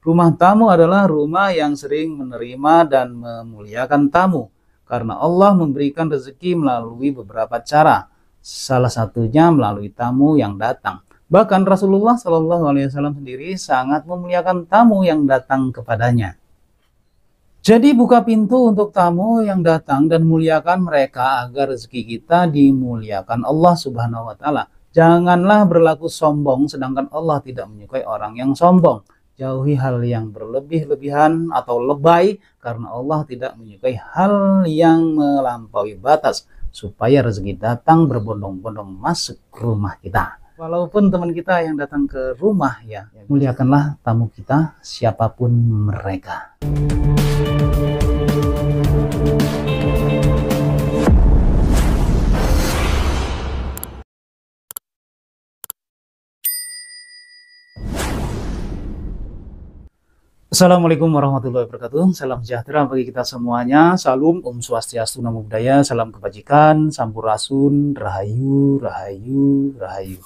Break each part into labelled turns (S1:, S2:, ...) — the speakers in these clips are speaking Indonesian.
S1: Rumah tamu adalah rumah yang sering menerima dan memuliakan tamu, karena Allah memberikan rezeki melalui beberapa cara. Salah satunya melalui tamu yang datang. Bahkan Rasulullah SAW sendiri sangat memuliakan tamu yang datang kepadanya. Jadi buka pintu untuk tamu yang datang dan muliakan mereka agar rezeki kita dimuliakan Allah Subhanahu wa taala. Janganlah berlaku sombong sedangkan Allah tidak menyukai orang yang sombong. Jauhi hal yang berlebih-lebihan atau lebay karena Allah tidak menyukai hal yang melampaui batas supaya rezeki datang berbondong-bondong masuk ke rumah kita. Walaupun teman kita yang datang ke rumah ya, muliakanlah tamu kita siapapun mereka. Assalamualaikum warahmatullahi wabarakatuh. Salam sejahtera bagi kita semuanya. Salam Om Swastiastu, Namo Buddhaya, salam kebajikan, sampurasun, rahayu, rahayu, rahayu.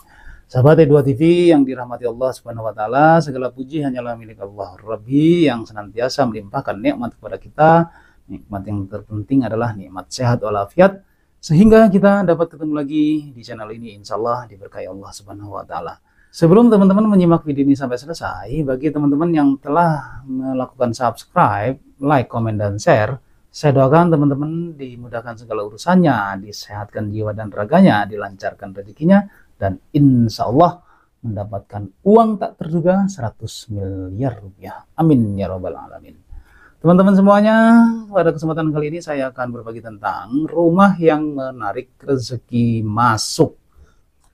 S1: Sahabat E2 TV yang dirahmati Allah Subhanahu wa taala, segala puji hanyalah milik Allah Rabbi yang senantiasa melimpahkan nikmat kepada kita. Nikmat yang terpenting adalah nikmat sehat walafiat, sehingga kita dapat ketemu lagi di channel ini, insyaallah diberkahi Allah Subhanahu wa taala. Sebelum teman-teman menyimak video ini sampai selesai, bagi teman-teman yang telah melakukan subscribe, like, komen, dan share, saya doakan teman-teman dimudahkan segala urusannya, disehatkan jiwa dan raganya, dilancarkan rezekinya, dan insya Allah mendapatkan uang tak terduga 100 miliar rupiah. Amin ya robbal alamin. Teman-teman semuanya, pada kesempatan kali ini saya akan berbagi tentang rumah yang menarik rezeki masuk.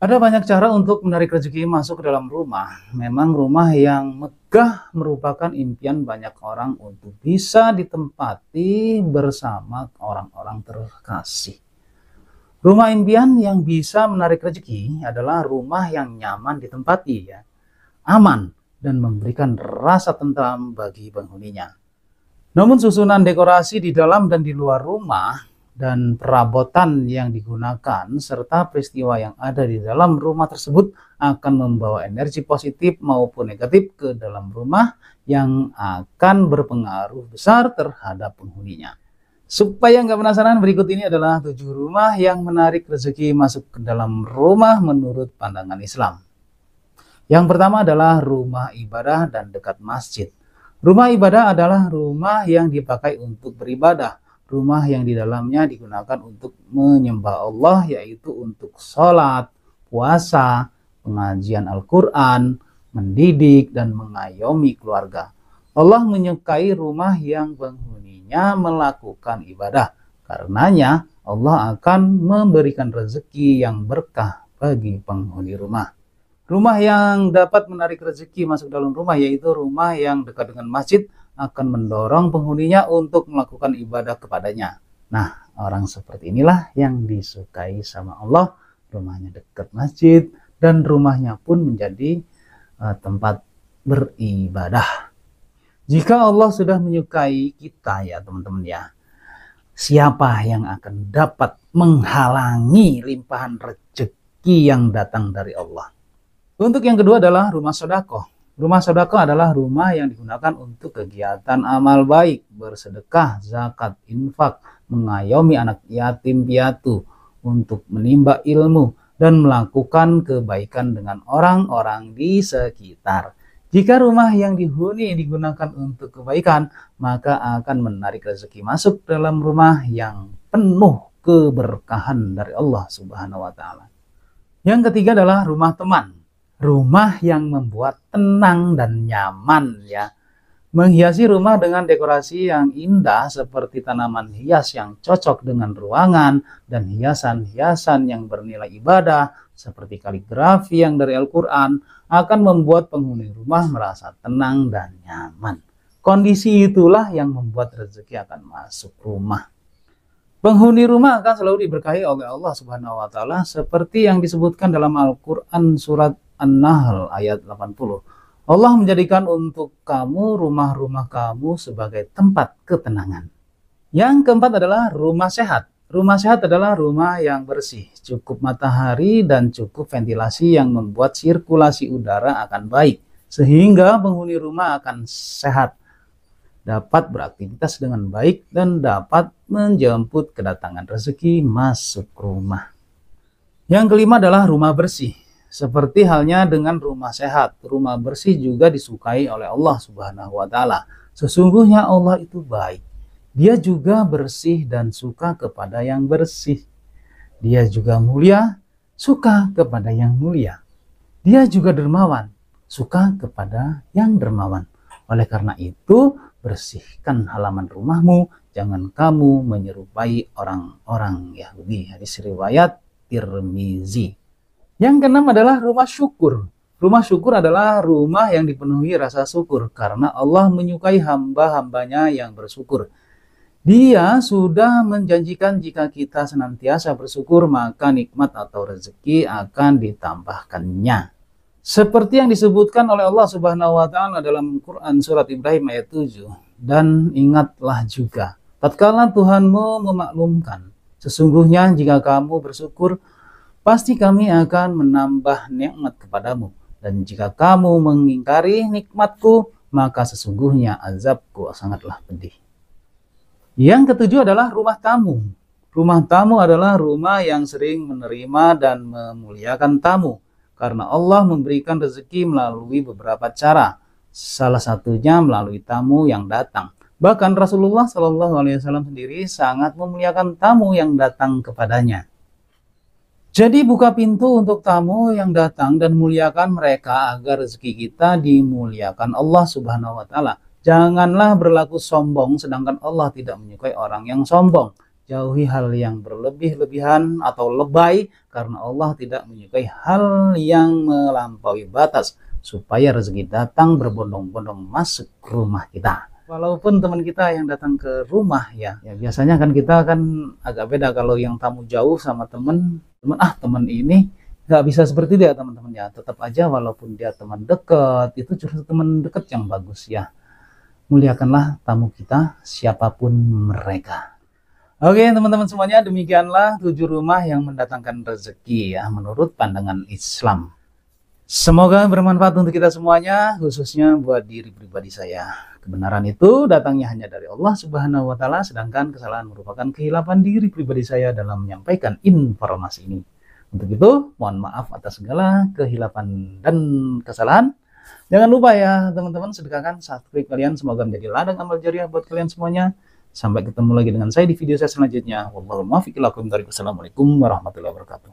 S1: Ada banyak cara untuk menarik rezeki masuk ke dalam rumah. Memang rumah yang megah merupakan impian banyak orang untuk bisa ditempati bersama orang-orang terkasih. Rumah impian yang bisa menarik rezeki adalah rumah yang nyaman ditempati, ya, aman, dan memberikan rasa tentram bagi penghuninya. Namun susunan dekorasi di dalam dan di luar rumah dan perabotan yang digunakan serta peristiwa yang ada di dalam rumah tersebut akan membawa energi positif maupun negatif ke dalam rumah yang akan berpengaruh besar terhadap penghuninya. Supaya nggak penasaran, berikut ini adalah 7 rumah yang menarik rezeki masuk ke dalam rumah menurut pandangan Islam. Yang pertama adalah rumah ibadah dan dekat masjid. Rumah ibadah adalah rumah yang dipakai untuk beribadah. Rumah yang di dalamnya digunakan untuk menyembah Allah, yaitu untuk sholat, puasa, pengajian Al-Quran, mendidik, dan mengayomi keluarga. Allah menyukai rumah yang penghuninya melakukan ibadah. Karenanya Allah akan memberikan rezeki yang berkah bagi penghuni rumah. Rumah yang dapat menarik rezeki masuk dalam rumah yaitu rumah yang dekat dengan masjid, akan mendorong penghuninya untuk melakukan ibadah kepadanya. Nah, orang seperti inilah yang disukai sama Allah. Rumahnya dekat masjid dan rumahnya pun menjadi tempat beribadah. Jika Allah sudah menyukai kita, ya teman-teman ya, siapa yang akan dapat menghalangi limpahan rezeki yang datang dari Allah? Untuk yang kedua adalah rumah sedekah. Rumah sedekah adalah rumah yang digunakan untuk kegiatan amal baik, bersedekah, zakat, infak, mengayomi anak yatim piatu, untuk menimba ilmu, dan melakukan kebaikan dengan orang-orang di sekitar. Jika rumah yang dihuni digunakan untuk kebaikan, maka akan menarik rezeki masuk dalam rumah yang penuh keberkahan dari Allah Subhanahu wa taala. Yang ketiga adalah rumah teman. Rumah yang membuat tenang dan nyaman, ya. Menghiasi rumah dengan dekorasi yang indah seperti tanaman hias yang cocok dengan ruangan dan hiasan-hiasan yang bernilai ibadah seperti kaligrafi yang dari Al-Quran akan membuat penghuni rumah merasa tenang dan nyaman. Kondisi itulah yang membuat rezeki akan masuk rumah. Penghuni rumah akan selalu diberkahi oleh Allah Subhanahu wa taala seperti yang disebutkan dalam Al-Quran surat An-Nahl ayat 80. Allah menjadikan untuk kamu rumah-rumah kamu sebagai tempat ketenangan. Yang keempat adalah rumah sehat. Rumah sehat adalah rumah yang bersih, cukup matahari dan cukup ventilasi yang membuat sirkulasi udara akan baik. sehingga penghuni rumah akan sehat, dapat beraktivitas dengan baik, dan dapat menjemput kedatangan rezeki masuk rumah. Yang kelima adalah rumah bersih. Seperti halnya dengan rumah sehat, rumah bersih juga disukai oleh Allah Subhanahu wa Ta'ala. Sesungguhnya Allah itu baik. Dia juga bersih dan suka kepada yang bersih. Dia juga mulia, suka kepada yang mulia. Dia juga dermawan, suka kepada yang dermawan. Oleh karena itu, bersihkan halaman rumahmu, jangan kamu menyerupai orang-orang Yahudi. Hadis riwayat Tirmizi. Yang keenam adalah rumah syukur. Rumah syukur adalah rumah yang dipenuhi rasa syukur karena Allah menyukai hamba-hambanya yang bersyukur. Dia sudah menjanjikan jika kita senantiasa bersyukur, maka nikmat atau rezeki akan ditambahkannya. Seperti yang disebutkan oleh Allah Subhanahu wa Ta'ala dalam Quran surat Ibrahim ayat 7. Dan ingatlah juga, tatkala Tuhanmu memaklumkan, sesungguhnya jika kamu bersyukur, pasti kami akan menambah nikmat kepadamu. Dan jika kamu mengingkari nikmatku, maka sesungguhnya azabku sangatlah pedih. Yang ketujuh adalah rumah tamu. Rumah tamu adalah rumah yang sering menerima dan memuliakan tamu. Karena Allah memberikan rezeki melalui beberapa cara. Salah satunya melalui tamu yang datang. Bahkan Rasulullah SAW sendiri sangat memuliakan tamu yang datang kepadanya. Jadi buka pintu untuk tamu yang datang dan muliakan mereka agar rezeki kita dimuliakan Allah Subhanahu wa Ta'ala. Janganlah berlaku sombong sedangkan Allah tidak menyukai orang yang sombong. Jauhi hal yang berlebih-lebihan atau lebay karena Allah tidak menyukai hal yang melampaui batas supaya rezeki datang berbondong-bondong masuk ke rumah kita. Walaupun teman kita yang datang ke rumah ya biasanya kan kita kan agak beda kalau yang tamu jauh sama teman ini nggak bisa seperti dia teman-teman ya. Tetap aja walaupun dia teman dekat, itu justru teman dekat yang bagus ya. Muliakanlah tamu kita siapapun mereka. Oke teman-teman semuanya, demikianlah 7 rumah yang mendatangkan rezeki ya menurut pandangan Islam. Semoga bermanfaat untuk kita semuanya, khususnya buat diri pribadi saya. Kebenaran itu datangnya hanya dari Allah Subhanahu wa Ta'ala, sedangkan kesalahan merupakan kehilapan diri pribadi saya dalam menyampaikan informasi ini. Untuk itu, mohon maaf atas segala kehilapan dan kesalahan. Jangan lupa ya teman-teman, sedekahkan subscribe kalian, semoga menjadi ladang amal jariah buat kalian semuanya. Sampai ketemu lagi dengan saya di video saya selanjutnya. Wassalamualaikum warahmatullahi wabarakatuh.